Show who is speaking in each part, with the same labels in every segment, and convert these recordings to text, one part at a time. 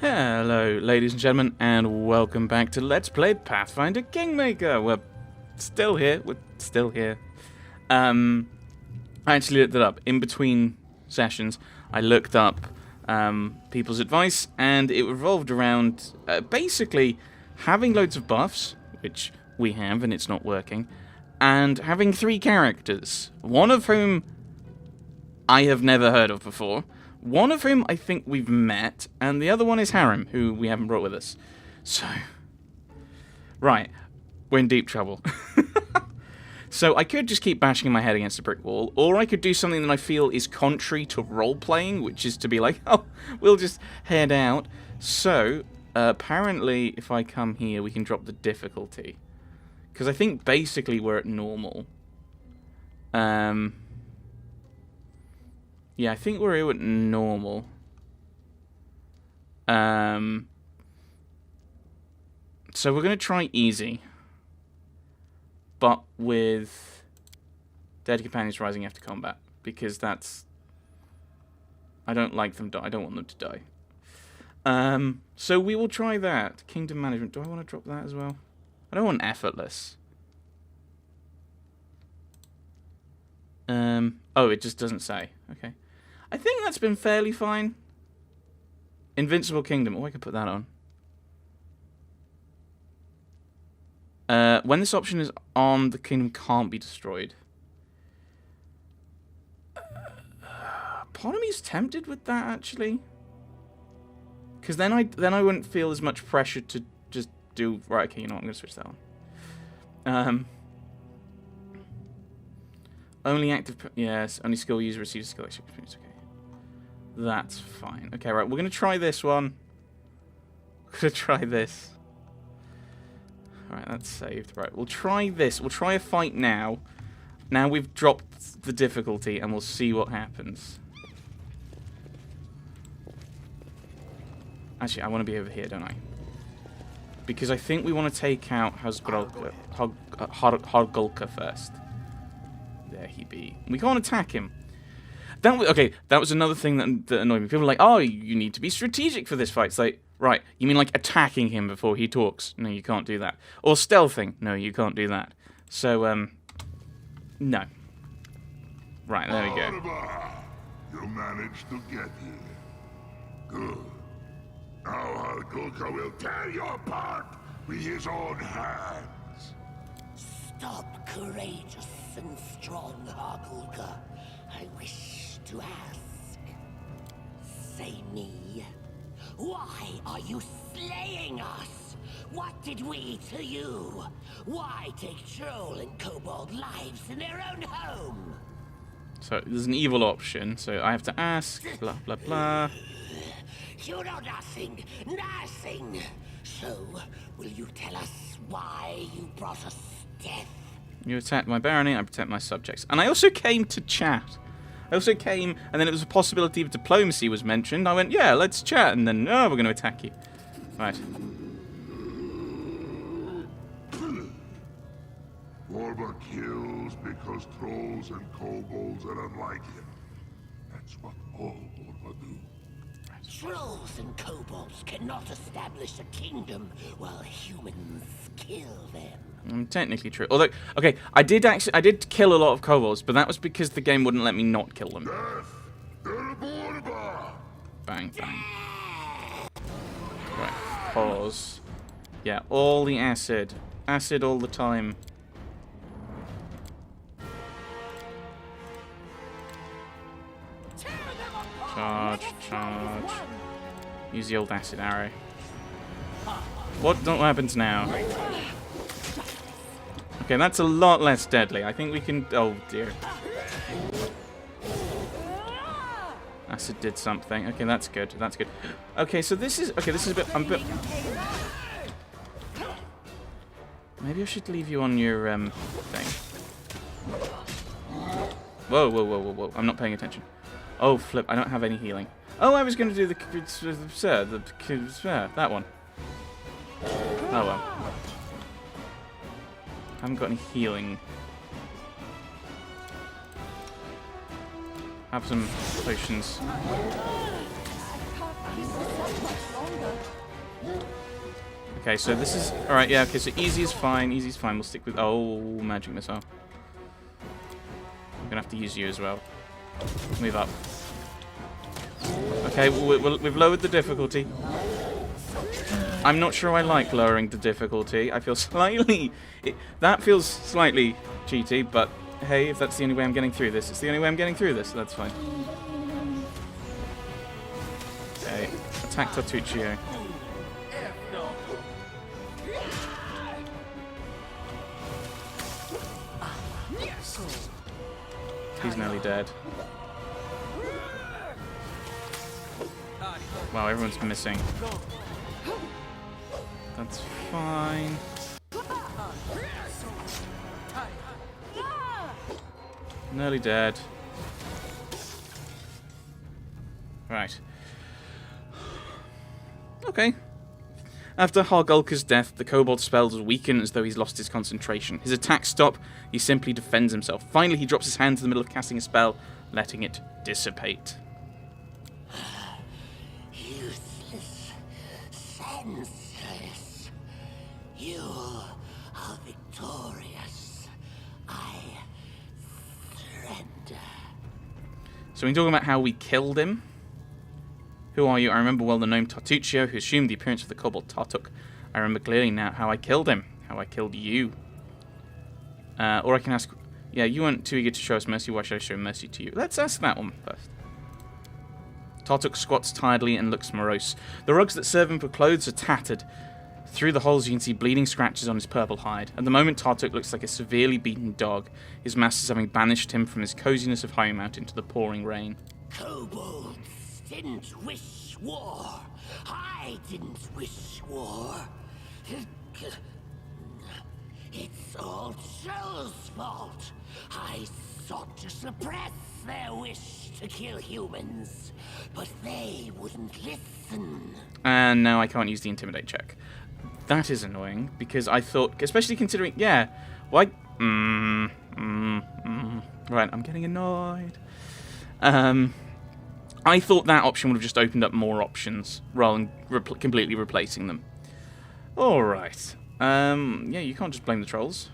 Speaker 1: Hello, ladies and gentlemen, and welcome back to Let's Play Pathfinder Kingmaker. We're still here. I actually looked it up. In between sessions, I looked up people's advice, and it revolved around basically having loads of buffs, which we have, and it's not working, and having 3 characters, one of whom I have never heard of before. One of whom I think we've met, and the other one is Harem, who we haven't brought with us. So, right, we're in deep trouble. So I could just keep bashing my head against a brick wall, or I could do something that I feel is contrary to role-playing, which is to be like, oh, we'll just head out. So, apparently, if I come here, we can drop the difficulty. Because I think basically we're at normal. Yeah, I think we're here at normal. So we're going to try easy. But with dead companions rising after combat. Because that's... I don't like them. I don't want them to die. So we will try that. Kingdom management. Do I want to drop that as well? I don't want effortless. Oh, it just doesn't say. Okay. I think that's been fairly fine. Invincible Kingdom. Oh, I could put that on. When this option is on, the kingdom can't be destroyed. Part of me is tempted with that, actually. Because then I wouldn't feel as much pressure to just do... Right, okay, you know what? I'm going to switch that on. Only active... Yes, only skill user receives skill experience. Okay. That's fine. Okay, right, we're going to try this one. We're going to try this. Alright, that's saved. Right, we'll try this. We'll try a fight now. Now we've dropped the difficulty, and we'll see what happens. Actually, I want to be over here, don't I? Because I think we want to take out Hogulka first. There he be. We can't attack him. That was another thing that annoyed me. People were like, oh, you need to be strategic for this fight. It's like, right, you mean like attacking him before he talks? No, you can't do that. Or stealthing? No, you can't do that. So, no. Right, there we go.
Speaker 2: You managed to get here. Good. Now Hogulka will tear you apart with his own hands.
Speaker 3: Stop, courageous and strong Hogulka. I wish to ask. Say me, why are you slaying us? What did we to you? Why take troll and kobold lives in their own home?
Speaker 1: So there's an evil option, so I have to ask, blah, blah, blah.
Speaker 3: You know nothing, nothing. So, will you tell us why you brought us death?
Speaker 1: You attacked my barony, I protect my subjects. And I also came to chat. I also came, and then it was a possibility of diplomacy was mentioned. I went, yeah, let's chat, and then, no, we're going to attack you. Right.
Speaker 2: Orba kills because trolls and kobolds are unlike him. That's what all Orba do.
Speaker 3: Trolls and kobolds cannot establish a kingdom while humans kill them.
Speaker 1: Technically true. Although, okay, I did kill a lot of kobolds, but that was because the game wouldn't let me not kill them. Bang, bang. Right, pause. Yeah, all the acid. Acid all the time. Charge, charge. Use the old acid arrow. What happens now? Okay, that's a lot less deadly. I think we can... Oh, dear. Acid did something. Okay, that's good. That's good. Okay, so this is... Okay, this is a bit... I'm a bit... Maybe I should leave you on your, thing. Whoa, whoa, whoa, whoa, whoa. I'm not paying attention. Oh, flip. I don't have any healing. Oh, I was going to do that one. Oh, well. I haven't got any healing. Have some potions. Okay, so this is... Alright, yeah, okay, so easy is fine. Easy is fine. We'll stick with... Oh, magic missile. I'm going to have to use you as well. Move up. Okay, we've lowered the difficulty. I'm not sure I like lowering the difficulty. I feel slightly... that feels slightly cheaty, but hey, if that's the only way I'm getting through this, it's the only way I'm getting through this, so that's fine. Okay, attack Tartuccio. He's nearly dead. Wow, everyone's missing. That's fine. Nearly dead. Right. Okay. After Hargulka's death, the kobold spells weaken as though he's lost his concentration. His attacks stop, he simply defends himself. Finally, he drops his hand in the middle of casting a spell, letting it dissipate.
Speaker 3: Useless. Senseless. You are victorious. I surrender.
Speaker 1: So we're talking about how we killed him. Who are you? I remember well the gnome Tartuccio, who assumed the appearance of the kobold Tartuk. I remember clearly now how I killed him. How I killed you. Or I can ask... Yeah, you weren't too eager to show us mercy. Why should I show mercy to you? Let's ask that one first. Tartuk squats tiredly and looks morose. The rugs that serve him for clothes are tattered. Through the holes you can see bleeding scratches on his purple hide. At the moment, Tartuk looks like a severely beaten dog, his masters having banished him from his coziness of home out into the pouring rain.
Speaker 3: Kobolds didn't wish war. I didn't wish war. It's all Troll's fault. I sought to suppress their wish to kill humans, but they wouldn't listen.
Speaker 1: And now I can't use the intimidate check. That is annoying, because I thought, especially considering, yeah, why... Right, I'm getting annoyed. I thought that option would have just opened up more options, rather than completely replacing them. Alright. Yeah, you can't just blame the trolls.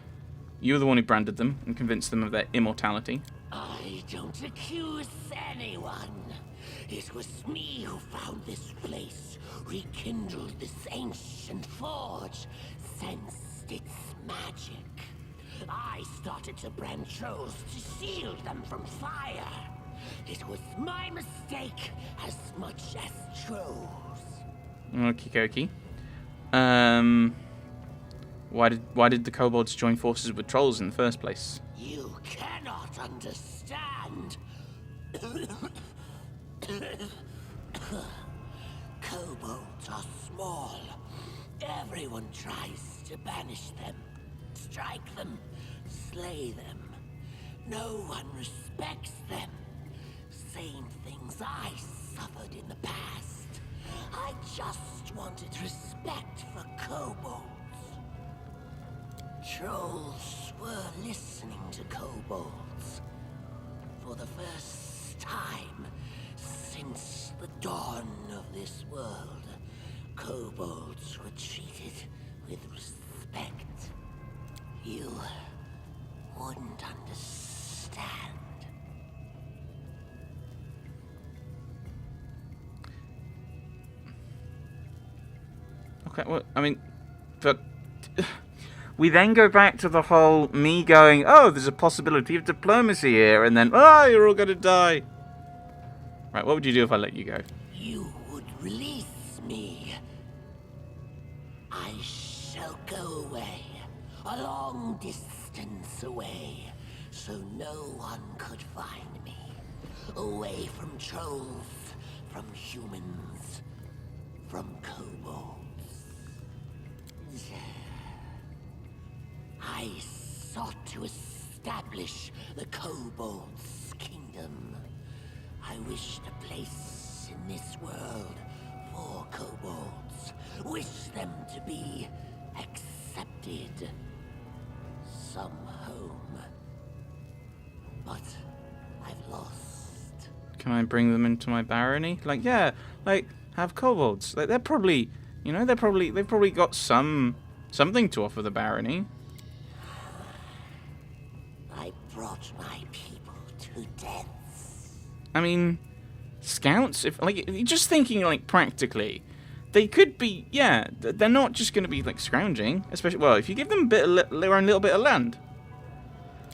Speaker 1: You were the one who branded them and convinced them of their immortality.
Speaker 3: I don't accuse anyone. It was me who found this place, rekindled this ancient forge, sensed its magic. I started to brand trolls to shield them from fire. It was my mistake as much as trolls.
Speaker 1: Okie dokie. Why did the kobolds join forces with trolls in the first place?
Speaker 3: You cannot understand. Kobolds are small. Everyone tries to banish them, strike them, slay them. No one respects them. Same things I suffered in the past. I just wanted respect for kobolds. Trolls were listening to kobolds. For the first time since the dawn of this world, kobolds were treated with respect. You wouldn't understand.
Speaker 1: Okay, well, I mean, but we then go back to the whole me going, oh, there's a possibility of diplomacy here, and then, oh, you're all gonna die. Right, what would you do if I let you go?
Speaker 3: You would release me. I shall go away, a long distance away, so no one could find me. Away from trolls, from humans, from kobolds. I sought to establish the kobolds' kingdom. I wished a place in this world for kobolds. Wish them to be accepted. Some home. But I've lost.
Speaker 1: Can I bring them into my barony? Like, yeah, like, have kobolds. Like, they're probably You know, they've probably got something to offer the barony.
Speaker 3: I brought my people to death.
Speaker 1: I mean, scouts, if like just thinking like practically, they could be, yeah, they're not just going to be like scrounging, especially well, if you give them their own little bit of land.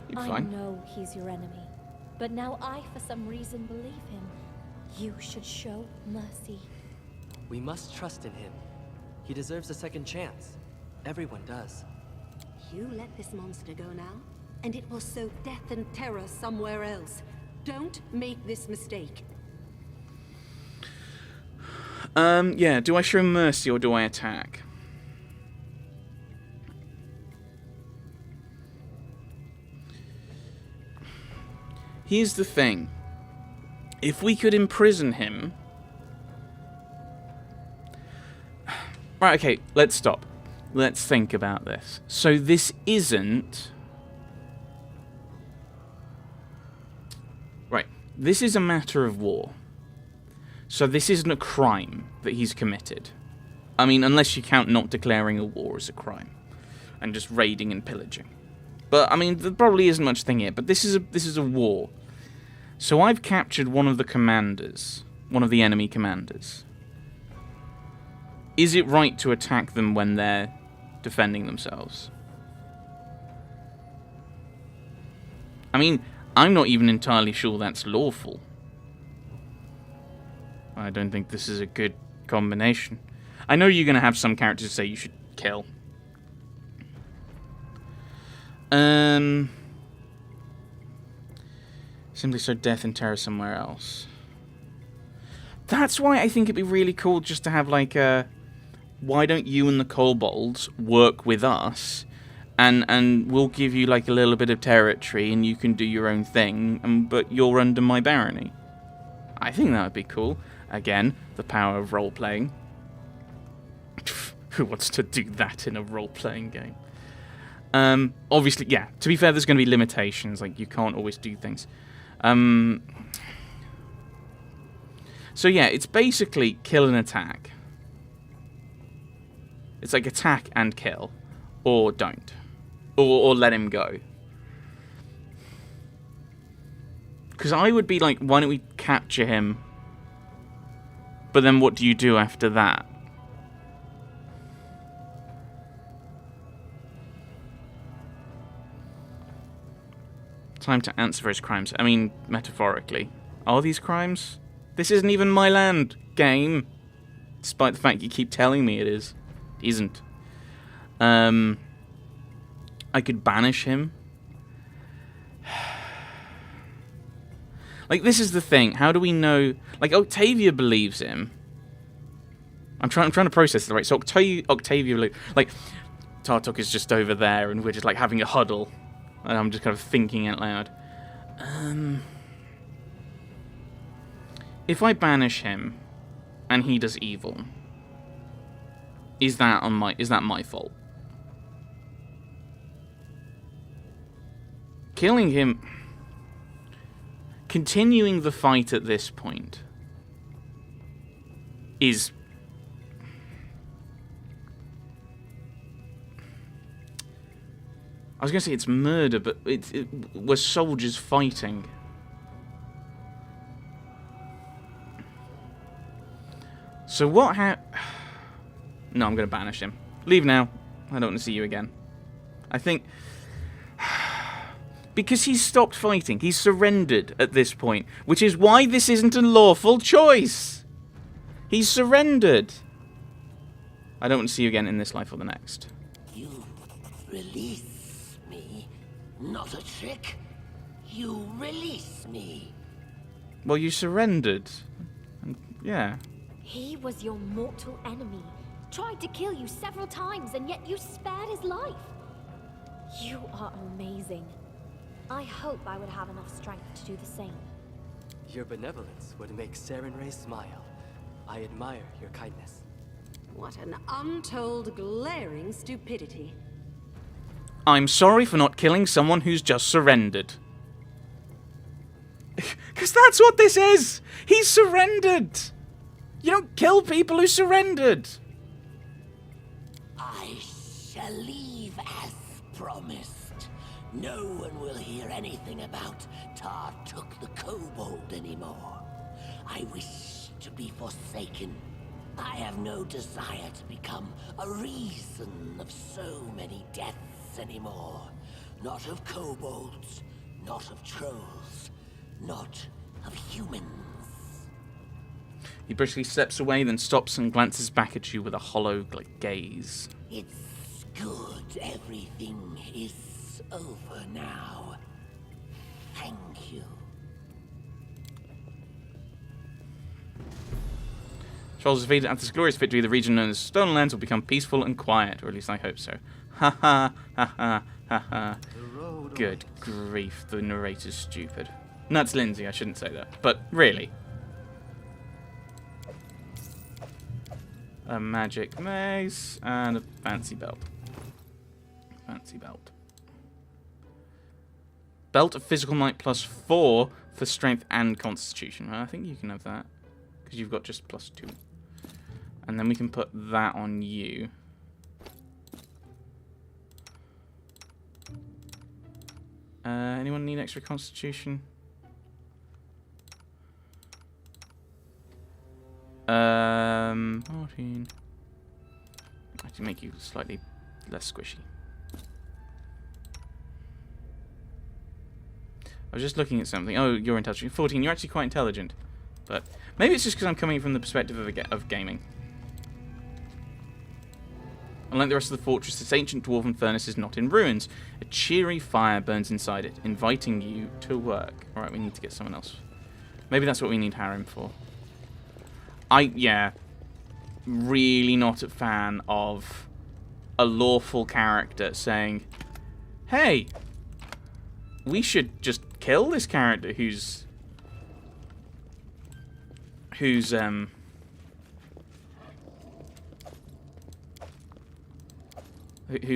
Speaker 1: You'd be
Speaker 4: I
Speaker 1: fine.
Speaker 4: know he's your enemy, but now I for some reason believe him. You should show mercy.
Speaker 5: We must trust in him. He deserves a second chance. Everyone does.
Speaker 6: You let this monster go now, and it will sow death and terror somewhere else. Don't make this mistake.
Speaker 1: Yeah, do I show mercy or do I attack? Here's the thing. If we could imprison him... Right, okay, let's stop. Let's think about this. So this isn't... Right, this is a matter of war. So this isn't a crime that he's committed. I mean, unless you count not declaring a war as a crime. And just raiding and pillaging. But, I mean, there probably isn't much thing here. But this is a war. So I've captured one of the commanders. One of the enemy commanders. Is it right to attack them when they're defending themselves? I mean, I'm not even entirely sure that's lawful. I don't think this is a good combination. I know you're going to have some characters say you should kill. Simply sow death and terror somewhere else. That's why I think it'd be really cool just to have like a... Why don't you and the kobolds work with us, and we'll give you like a little bit of territory, and you can do your own thing, but you're under my barony. I think that would be cool. Again, the power of role-playing. Who wants to do that in a role-playing game? Obviously, yeah, to be fair, there's going to be limitations, like you can't always do things. So yeah, it's basically kill and attack. It's like attack and kill, or don't, or let him go. Because I would be like, why don't we capture him? But then what do you do after that? Time to answer for his crimes. I mean, metaphorically. Are these crimes? This isn't even my land, game. Despite the fact you keep telling me it is. It isn't. I could banish him. Like, this is the thing. How do we know... Like, Octavia believes him. I'm trying to process it, right? So Octavia... Like, Tartok is just over there, and we're just, like, having a huddle. And I'm just kind of thinking out loud. If I banish him, and he does evil, is that my fault? Killing him, continuing the fight at this point, is... I was going to say it's murder, but we're soldiers fighting. So what No, I'm going to banish him. Leave now. I don't want to see you again. I think... Because he's stopped fighting. He's surrendered at this point. Which is why this isn't a lawful choice. He's surrendered. I don't want to see you again in this life or the next.
Speaker 3: You release me. Not a trick. You release me.
Speaker 1: Well, you surrendered. Yeah.
Speaker 4: He was your mortal enemy. Tried to kill you several times, and yet you spared his life. You are amazing. I hope I would have enough strength to do the same.
Speaker 5: Your benevolence would make Sarenrae smile. I admire your kindness.
Speaker 6: What an untold, glaring stupidity.
Speaker 1: I'm sorry for not killing someone who's just surrendered. Because that's what this is! He's surrendered! You don't kill people who surrendered!
Speaker 3: Well, leave as promised. No one will hear anything about Tar took the kobold anymore. I wish to be forsaken. I have no desire to become a reason of so many deaths anymore. Not of kobolds, not of trolls, not of humans.
Speaker 1: He briskly steps away, then stops and glances back at you with a hollow gaze.
Speaker 3: It's good everything is over now. Thank you.
Speaker 1: Trolls defeated after this glorious victory, the region known as Stolen Lands will become peaceful and quiet, or at least I hope so. Ha ha ha ha ha ha. Good grief, the narrator's stupid. Nuts Lindsay, I shouldn't say that, but really. A magic mace and a fancy belt. Fancy belt. Belt of physical might +4 for strength and constitution. I think you can have that because you've got just +2. And then we can put that on you. Anyone need extra constitution? 14. I can make you slightly less squishy. I was just looking at something. Oh, you're intelligent. 14. You're actually quite intelligent, but maybe it's just because I'm coming from the perspective of gaming. Unlike the rest of the fortress, this ancient dwarven furnace is not in ruins. A cheery fire burns inside it, inviting you to work. Alright, we need to get someone else. Maybe that's what we need Harrim for. Yeah, really not a fan of a lawful character saying, hey, we should just kill this character who's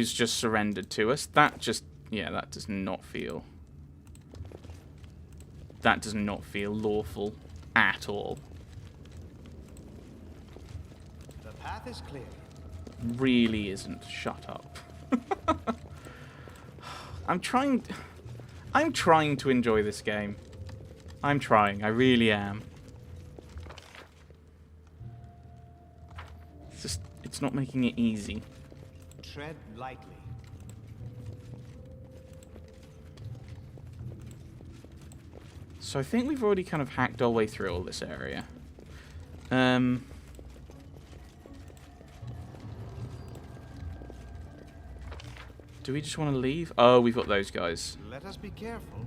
Speaker 1: just surrendered to us. That just, yeah, that does not feel lawful at all.
Speaker 7: The path is clear.
Speaker 1: Really isn't. Shut up. I'm trying to enjoy this game. I'm trying. I really am. It's not making it easy.
Speaker 7: Tread lightly.
Speaker 1: So I think we've already kind of hacked our way through all this area. Do we just want to leave? Oh, we've got those guys.
Speaker 7: Let us be careful.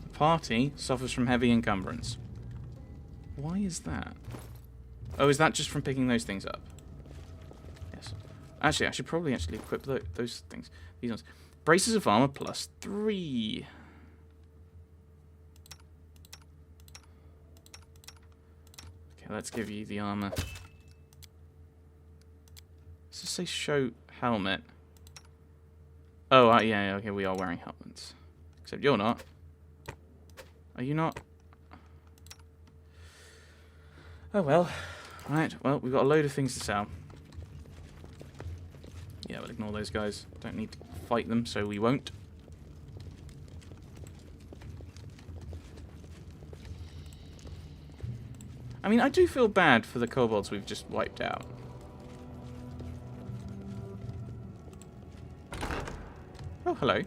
Speaker 1: The party suffers from heavy encumbrance. Why is that? Oh, is that just from picking those things up? Yes. Actually, I should probably equip those things. These ones. Braces of armor +3. Okay, let's give you the armor. Does it say show helmet? Oh, yeah, okay, we are wearing helmets. Except you're not. Are you not? Oh, well. Right, well, we've got a load of things to sell. Yeah, we'll ignore those guys. Don't need to fight them, so we won't. I mean, I do feel bad for the kobolds we've just wiped out. Oh, hello.